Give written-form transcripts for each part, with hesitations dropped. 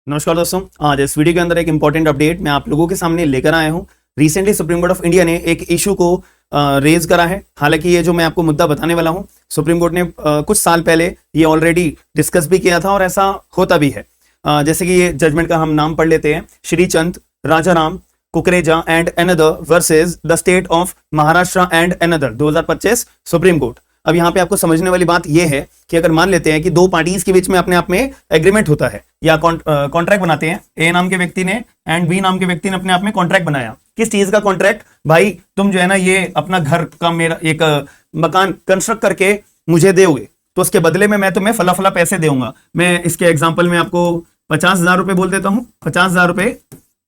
नमस्कार दोस्तों, आज इस वीडियो के अंदर एक इंपॉर्टेंट अपडेट मैं आप लोगों के सामने लेकर आया हूं। Recently supreme court of India ने एक इशू को रेज करा है। हालांकि ये जो मैं आपको मुद्दा बताने वाला हूं, सुप्रीम कोर्ट ने कुछ साल पहले ये ऑलरेडी डिस्कस भी किया था और ऐसा होता भी है। जैसे कि ये जजमेंट का हम नाम पढ़ लेते हैं, Shri Chand Rajaram Kukreja and another versus the state of Maharashtra and another 2025 supreme court. अब यहाँ पे आपको समझने वाली बात यह है कि अगर मान लेते हैं कि दो पार्टीज के बीच में अपने आप में एग्रीमेंट होता है या कॉन्ट्रैक्ट बनाते हैं, ए नाम के व्यक्ति ने एंड बी नाम के व्यक्ति ने अपने आप में कॉन्ट्रैक्ट बनाया। किस चीज का कॉन्ट्रैक्ट? भाई तुम जो है ना ये अपना घर का मेरा एक मकान कंस्ट्रक्ट करके मुझे दोगे तो उसके बदले में मैं तुम्हें फला फला पैसे दूंगा। मैं इसके एग्जाम्पल में आपको 50,000 रुपए बोल देता हूँ, 50,000 रुपए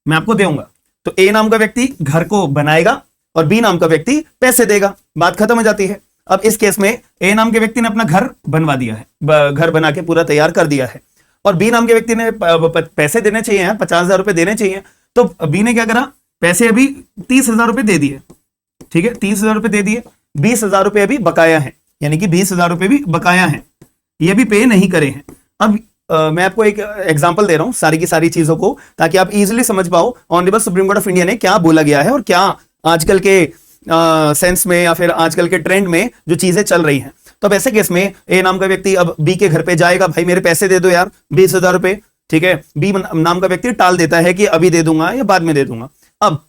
मैं आपको दूंगा। तो ए नाम का व्यक्ति घर को बनाएगा और बी नाम का व्यक्ति पैसे देगा, बात खत्म हो जाती है। अब इस केस में ए नाम के व्यक्ति ने अपना घर बनवा दिया है, घर बना के पूरा तैयार कर दिया है और बी नाम के व्यक्ति ने पैसे देने चाहिए, 50,000 रुपए देने चाहिए। तो बी ने क्या करा, पैसे अभी 30,000 रुपए दे दिए, ठीक है, 30,000 रुपए दे दिए, 20,000 रुपए अभी बकाया है, यानी कि 20,000 रुपए भी बकाया है, ये भी पे नहीं करे हैं। अब मैं आपको एक एग्जांपल दे रहा हूं सारी की सारी चीजों को, ताकि आप इजीली समझ पाओ honourable supreme court of India ने क्या बोला गया है और क्या आजकल के सेंस में या फिर आजकल के ट्रेंड में जो चीजें चल रही हैं। तो अब ऐसे केस में ए नाम का व्यक्ति अब बी के घर पे जाएगा, भाई मेरे पैसे दे दो यार 20,000 रुपए, ठीक है। बी नाम का व्यक्ति टाल देता है कि अभी दे दूंगा या बाद में दे दूंगा। अब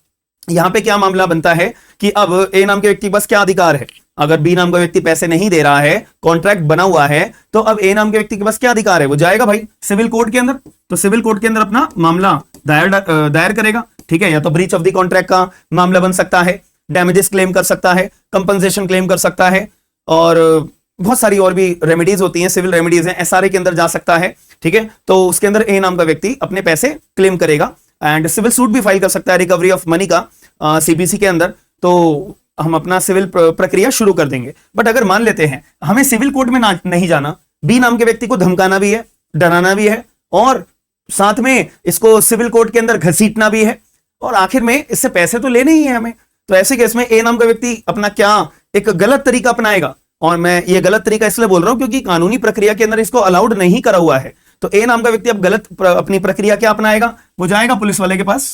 यहां पे क्या मामला बनता है कि अब ए नाम के व्यक्ति के पास क्या अधिकार है? अगर बी नाम का व्यक्ति पैसे नहीं दे रहा है, कॉन्ट्रैक्ट बना हुआ है, तो अब ए नाम के व्यक्ति के पास क्या अधिकार है? वो जाएगा भाई सिविल कोर्ट के अंदर, तो सिविल कोर्ट के अंदर अपना मामला दायर करेगा, ठीक है। या तो ब्रीच ऑफ द कॉन्ट्रैक्ट का मामला बन सकता है, डैमेजेस क्लेम कर सकता है, कंपनसेशन क्लेम कर सकता है और बहुत सारी और भी रेमेडीज होती हैं, सिविल रेमेडीज हैं, एसआरए के अंदर जा सकता है, ठीक है। तो उसके अंदर ए नाम का व्यक्ति अपने पैसे क्लेम करेगा एंड सिविल सूट भी फाइल कर सकता है रिकवरी ऑफ मनी का सीपीसी के अंदर। तो हम अपना सिविल प्रक्रिया शुरू कर देंगे। बट अगर मान लेते हैं हमें सिविल कोर्ट में नहीं जाना, बी नाम के व्यक्ति को धमकाना भी है, डराना भी है और साथ में इसको सिविल कोर्ट के अंदर घसीटना भी है और आखिर में इससे पैसे तो लेने ही है हमें। तो ऐसे केस में ए नाम का व्यक्ति अपना क्या एक गलत तरीका अपनाएगा, और मैं ये गलत तरीका इसलिए बोल रहा हूं क्योंकि कानूनी प्रक्रिया के अंदर इसको अलाउड नहीं करा हुआ है। तो ए नाम का व्यक्ति अब गलत अपनी प्रक्रिया क्या अपनाएगा? वो जाएगा पुलिस वाले के पास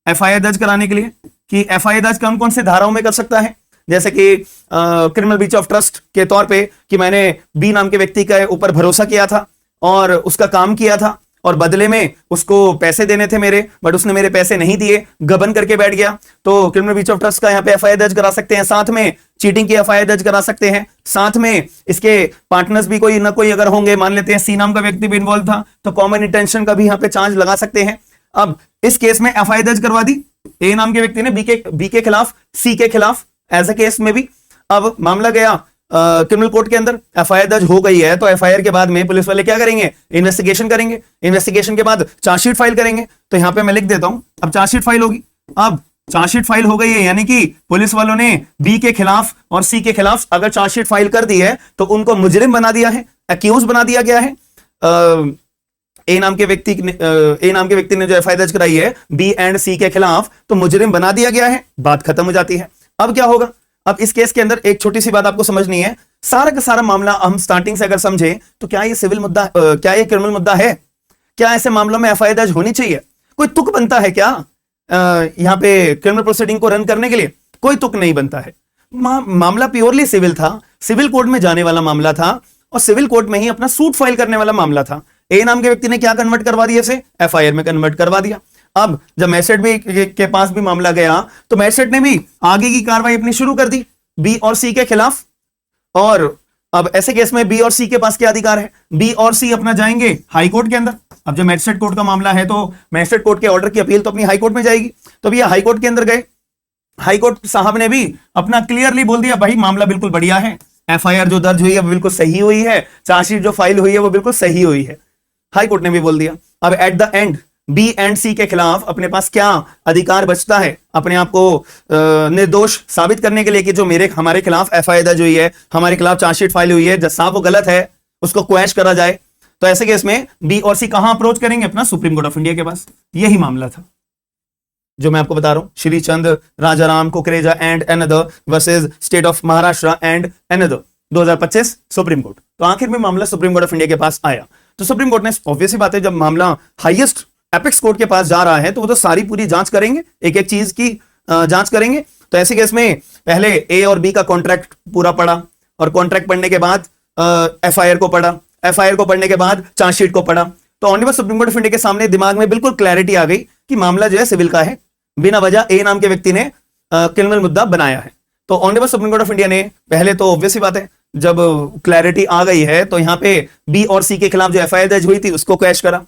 एफआईआर दर्ज कराने के लिए कि एफआईआर दर्ज कौन कौन से धाराओं में कर सकता है, जैसे कि क्रिमिनल ब्रीच ऑफ ट्रस्ट के तौर पे कि मैंने बी नाम के व्यक्ति के ऊपर भरोसा किया था और उसका काम किया था और बदले में उसको पैसे देने थे मेरे, बट उसने मेरे पैसे नहीं दिए, गबन करके बैठ गया। तो क्रिमिनल ब्रीच ऑफ ट्रस्ट का यहाँ पे एफआईआर दर्ज करा सकते हैं, साथ में चीटिंग की एफआईआर दर्ज करा सकते हैं, साथ में इसके पार्टनर्स भी कोई ना कोई अगर होंगे, मान लेते हैं सी नाम का व्यक्ति भी इन्वॉल्व था, तो कॉमन इंटेंशन का भी यहाँ पे चार्ज लगा सकते हैं। अब इस केस में एफआईआर दर्ज करवा दी ए नाम के व्यक्ति ने बी के खिलाफ, सी के खिलाफ, एज अ केस में भी। अब मामला गया क्रिमिनल कोर्ट के अंदर, एफआईआर दर्ज हो गई है, तो एफआईआर के बाद में पुलिस वाले क्या करेंगे? इन्वेस्टिगेशन करेंगे, इन्वेस्टिगेशन के बाद चार्जशीट फाइल करेंगे। तो यहां पे मैं लिख देता हूं, अब चार्जशीट फाइल होगी। अब चार्जशीट फाइल हो गई है, यानी कि पुलिस वालों ने बी के खिलाफ और सी के खिलाफ अगर चार्जशीट फाइल कर दी है तो उनको मुजरिम बना दिया है, अक्यूज बना दिया गया है। ए नाम के व्यक्ति ने जो एफआईआर दर्ज कराई है बी एंड सी के खिलाफ, तो मुजरिम बना दिया गया है, बात खत्म हो जाती है। अब क्या होगा? अब इस केस के अंदर एक छोटी सी बात आपको समझनी है, सारा का सारा मामला हम स्टार्टिंग से अगर समझे तो क्या ये सिविल मुद्दा, क्या ये क्रिमिनल मुद्दा है? क्या ऐसे मामलों में एफआईआर दर्ज होनी चाहिए? कोई तुक बनता है क्या यहां पे क्रिमिनल प्रोसीडिंग को रन करने के लिए? कोई तुक नहीं बनता है। मामला प्योरली सिविल था, सिविल कोर्ट में जाने वाला मामला था और सिविल कोर्ट में ही अपना सूट फाइल करने वाला मामला था। ए नाम के व्यक्ति ने क्या कन्वर्ट करवा दिया, इसे एफआईआर में कन्वर्ट करवा दिया। अब जब मैजिस्ट्रेट भी के पास भी मामला गया तो मैजिस्ट्रेट ने भी आगे की कार्रवाई अपनी शुरू कर दी बी और सी के खिलाफ। और अब ऐसे केस में बी और सी के पास क्या अधिकार है? बी और सी अपना जाएंगे हाई कोर्ट के अंदर। अब जब मैजिस्ट्रेट कोर्ट का मामला है तो मैजिस्ट्रेट कोर्ट के ऑर्डर की अपील तो अपनी हाई कोर्ट में जाएगी। तो भैया हाई कोर्ट के अंदर गए, हाई कोर्ट साहब ने भी अपना क्लियरली बोल दिया, भाई मामला बिल्कुल बढ़िया है, एफआईआर जो दर्ज हुई है वो बिल्कुल सही हुई है, चार्जशीट जो फाइल हुई है वो बिल्कुल सही हुई है, हाई कोर्ट ने भी बोल दिया। अब at the end B and C के खिलाफ अपने पास क्या अधिकार बचता है अपने आप को निर्दोष साबित करने के लिए कि जो हमारे खिलाफ एफआईआर दर्ज हुई है, हमारे खिलाफ चार्जशीट फाइल हुई है, जज साहब वो गलत है, उसको क्वैश करा जाए। तो ऐसे केस में बी और सी कहां अप्रोच करेंगे? अपना सुप्रीम कोर्ट ऑफ इंडिया के पास। यही मामला था जो मैं आपको बता रहा हूं, Shri Chand Rajaram Kukreja and another versus state of Maharashtra and another 2025 supreme court. तो आखिर में मामला सुप्रीम कोर्ट ऑफ इंडिया के पास आया। तो सुप्रीम कोर्ट ने ऑब्वियस बात है, जब मामला हाईएस्ट एपेक्स कोर्ट के पास जा रहा है तो वो तो सारी पूरी जांच करेंगे, एक एक चीज की जांच करेंगे। तो ऐसे केस में पहले ए और बी का कॉन्ट्रैक्ट पूरा पढ़ा, और कॉन्ट्रैक्ट पढ़ने के बाद एफआईआर को पढ़ा, एफआईआर को पढ़ने के बाद चार्जशीट को पढ़ा। तो honourable supreme court of India के सामने दिमाग में बिल्कुल क्लैरिटी आ गई कि मामला जो है सिविल का है, बिना वजह ए नाम के व्यक्ति ने क्रिमिनल मुद्दा बनाया है। तो honourable supreme court of India ने पहले तो ऑब्वियस ही बात है, जब क्लैरिटी आ गई है तो यहां पे बी और सी के खिलाफ जो एफआईआर दर्ज हुई थी उसको क्वैश करा,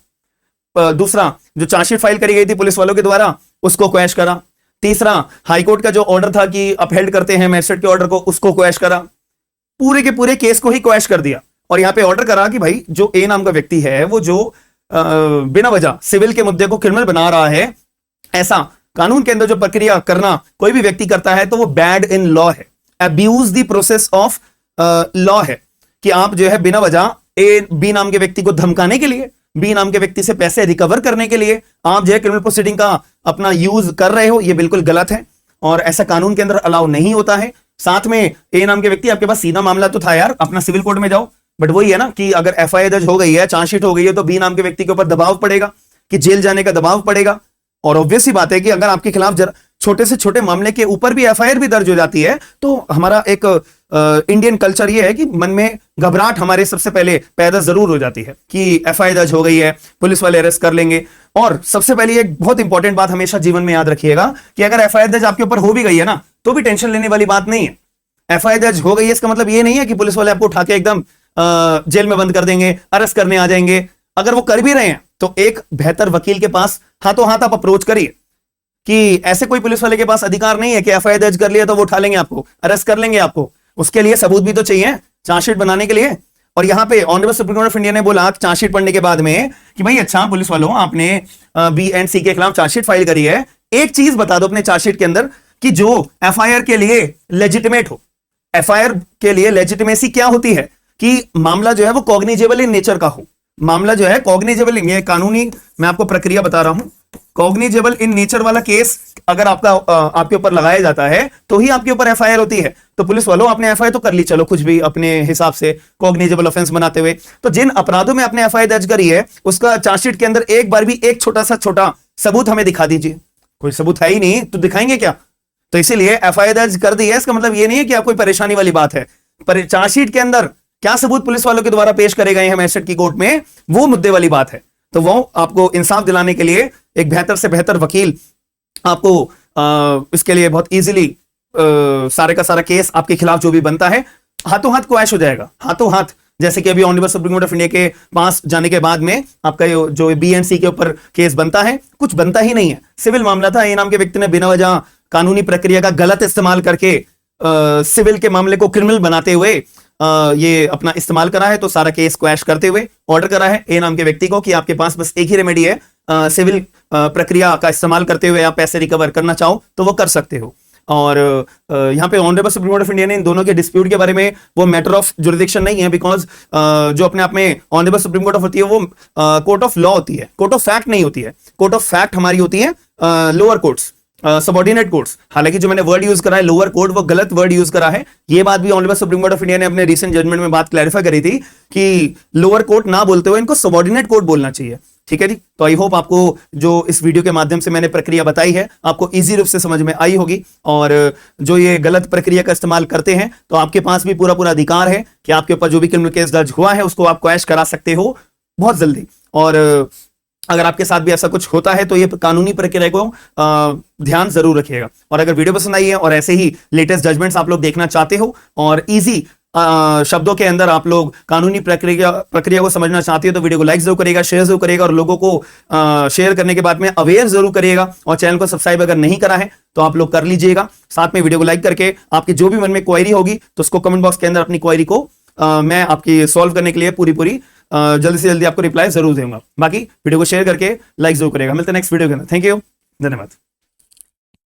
दूसरा जो चार्जशीट फाइल करी गई थी पुलिस वालों के द्वारा उसको क्वैश करा, तीसरा हाईकोर्ट का जो ऑर्डर था कि अपहेल्ड करते हैं मैजिस्ट्रेट के ऑर्डर को, उसको क्वैश करा, पूरे के पूरे केस को ही क्वैश कर दिया। और यहां पे ऑर्डर करा कि भाई जो ए नाम का व्यक्ति है वो जो बिना वजह सिविल के मुद्दे को क्रिमिनल बना रहा है, ऐसा कानून के अंदर जो प्रक्रिया करना कोई भी व्यक्ति करता है तो वो बैड इन लॉ है, abuse the process of law है, कि आप जो है बिना वजह ए बी नाम के व्यक्ति को धमकाने के लिए, बी नाम के व्यक्ति से पैसे रिकवर करने के लिए आप जो है क्रिमिनल प्रोसीडिंग का अपना यूज कर रहे हो, ये बिल्कुल गलत है और ऐसा कानून के अंदर अलाउ नहीं होता है। साथ में ए नाम के व्यक्ति, आपके पास सीधा मामला तो था यार, अपना सिविल कोर्ट में जाओ, बट वही है ना कि अगर एफआईआर दर्ज हो गई है, चार्जशीट हो गई है, तो बी नाम के व्यक्ति के ऊपर दबाव पड़ेगा कि जेल जाने का दबाव पड़ेगा। और ऑब्वियस ही बात है कि अगर आपके खिलाफ छोटे से छोटे मामले के ऊपर भी एफआईआर भी दर्ज हो जाती है तो हमारा एक इंडियन कल्चर ये है कि मन में घबराहट हमारे सबसे पहले पैदा जरूर हो जाती है कि एफआईआर दर्ज हो गई है, पुलिस वाले अरेस्ट कर लेंगे। और सबसे पहले एक बहुत इंपॉर्टेंट बात हमेशा जीवन में याद रखिएगा कि अगर एफआईआर दर्ज आपके ऊपर हो भी गई है ना, तो भी टेंशन लेने वाली बात नहीं है। एफआईआर दर्ज हो गई है इसका मतलब ये नहीं है कि पुलिस वाले आपको उठा के एकदम जेल में बंद कर देंगे, अरेस्ट करने आ जाएंगे। अगर वो कर भी रहे हैं तो एक बेहतर वकील के पास हाथों हाथ आप अप्रोच करिए, कि ऐसे कोई पुलिस वाले के पास अधिकार नहीं है कि एफआईआर दर्ज कर लिया तो वो उठा लेंगे आपको, अरेस्ट कर लेंगे आपको। उसके लिए सबूत भी तो चाहिए चार्जशीट बनाने के लिए। और यहां पे honourable supreme court of India ने बोला चार्जशीट पढ़ने के बाद में कि भाई अच्छा पुलिस वालों, आपने बी एंड सी के खिलाफ चार्जशीट फाइल करी है, एक चीज बता दो अपने चार्जशीट के अंदर कि जो एफआईआर के लिए लेजिटिमेट हो। एफआईआर के लिए लेजिटिमेसी क्या होती है कि मामला जो है वो कॉग्निजेबल इन नेचर का हो। मामला जो है कॉग्निजेबल, ये कानूनी मैं आपको प्रक्रिया बता रहा हूं, कॉग्निजेबल इन नेचर वाला केस अगर आपके ऊपर लगाया जाता है तो ही आपके ऊपर एफआईआर होती है। तो पुलिस वालों, आपने एफआईआर तो कर ली, चलो कुछ भी अपने हिसाब से कॉग्निजेबल ऑफेंस बनाते हुए, तो जिन अपराधों में आपने एफआईआर दर्ज करी है उसका चार्जशीट के अंदर एक बार भी एक छोटा सबूत हमें दिखा दीजिए। कोई सबूत है ही नहीं तो दिखाएंगे क्या? तो इसीलिए एफआईआर दर्ज कर दी है, इसका मतलब ये नहीं है कि आप कोई परेशानी वाली बात है, पर चार्जशीट के अंदर क्या सबूत पुलिस वालों के द्वारा पेश करे गए हैं मैजिस्ट्रेट की कोर्ट में, वो मुद्दे वाली बात है। तो वो आपको इंसाफ दिलाने के लिए एक बेहतर से बेहतर वकील आपको इसके लिए बहुत इजीली सारे का सारा केस आपके खिलाफ जो भी बनता है हाथों हाथ क्वैश हो जाएगा, हाथों हाथ। जैसे कि अभी honourable supreme court of India के पास जाने के बाद में आपका जो बी एंड सी के ऊपर केस बनता है, कुछ बनता ही नहीं है, सिविल मामला था, ए नाम के व्यक्ति ने बिना वजह कानूनी प्रक्रिया का गलत इस्तेमाल करके सिविल के मामले को क्रिमिनल बनाते हुए ये अपना इस्तेमाल करा है। तो सारा केस क्वैश करते हुए ऑर्डर करा है ए नाम के व्यक्ति को कि आपके पास बस एक ही रेमेडी है, सिविल प्रक्रिया का इस्तेमाल करते हुए आप पैसे रिकवर करना चाहो तो वो कर सकते हो। और यहाँ पे honourable supreme court of India ने इन दोनों के डिस्प्यूट के बारे में, वो मैटर ऑफ जुरिडिक्शन नहीं है, बिकॉज जो अपने आप में ऑनरेबल सुप्रीम कोर्ट ऑफ होती है वो कोर्ट ऑफ लॉ होती है, कोर्ट ऑफ फैक्ट नहीं होती है। कोर्ट ऑफ फैक्ट हमारी होती है लोअर कोर्ट्स, सबऑर्डिनेट कोर्ट्स। हालांकि जो मैंने वर्ड यूज करा है लोअर कोर्ट, वो गलत वर्ड यूज करा है। ये बात भी honourable supreme court of India ने अपने रीसेंट जजमेंट में बात क्लैरिफाई करी थी कि लोअर कोर्ट ना बोलते हुए इनको सबऑर्डिनेट कोर्ट बोलना चाहिए। ठीक है जी। तो आई होप आपको जो इस वीडियो के माध्यम से मैंने प्रक्रिया बताई है आपको इजी रूप से समझ में आई होगी। और जो ये गलत प्रक्रिया का इस्तेमाल करते हैं तो आपके पास भी पूरा पूरा अधिकार है कि आपके ऊपर जो भी क्रिमिनल केस दर्ज हुआ है उसको आप क्वैश करा सकते हो बहुत जल्दी। और अगर आपके साथ भी ऐसा कुछ होता है तो ये कानूनी प्रक्रिया को ध्यान जरूर रखिएगा। और अगर वीडियो पसंद आई है और ऐसे ही लेटेस्ट जजमेंट्स आप लोग देखना चाहते हो और इजी शब्दों के अंदर आप लोग कानूनी प्रक्रिया को समझना चाहते हो तो वीडियो को लाइक जरूर करिएगा, शेयर जरूर करिएगा और लोगों को शेयर करने के बाद में अवेयर जरूर करिएगा। और चैनल को सब्सक्राइब अगर नहीं करा है तो आप लोग कर लीजिएगा। साथ में वीडियो को लाइक करके आपकी जो भी मन में क्वेरी होगी तो उसको कमेंट बॉक्स के अंदर अपनी क्वेरी को मैं आपकी सॉल्व करने के लिए पूरी जल्दी से जल्दी आपको रिप्लाई जरूर दूंगा। बाकी वीडियो को शेयर करके लाइक जरूर करेगा। मिलते हैं नेक्स्ट वीडियो के अंदर। थैंक यू, धन्यवाद।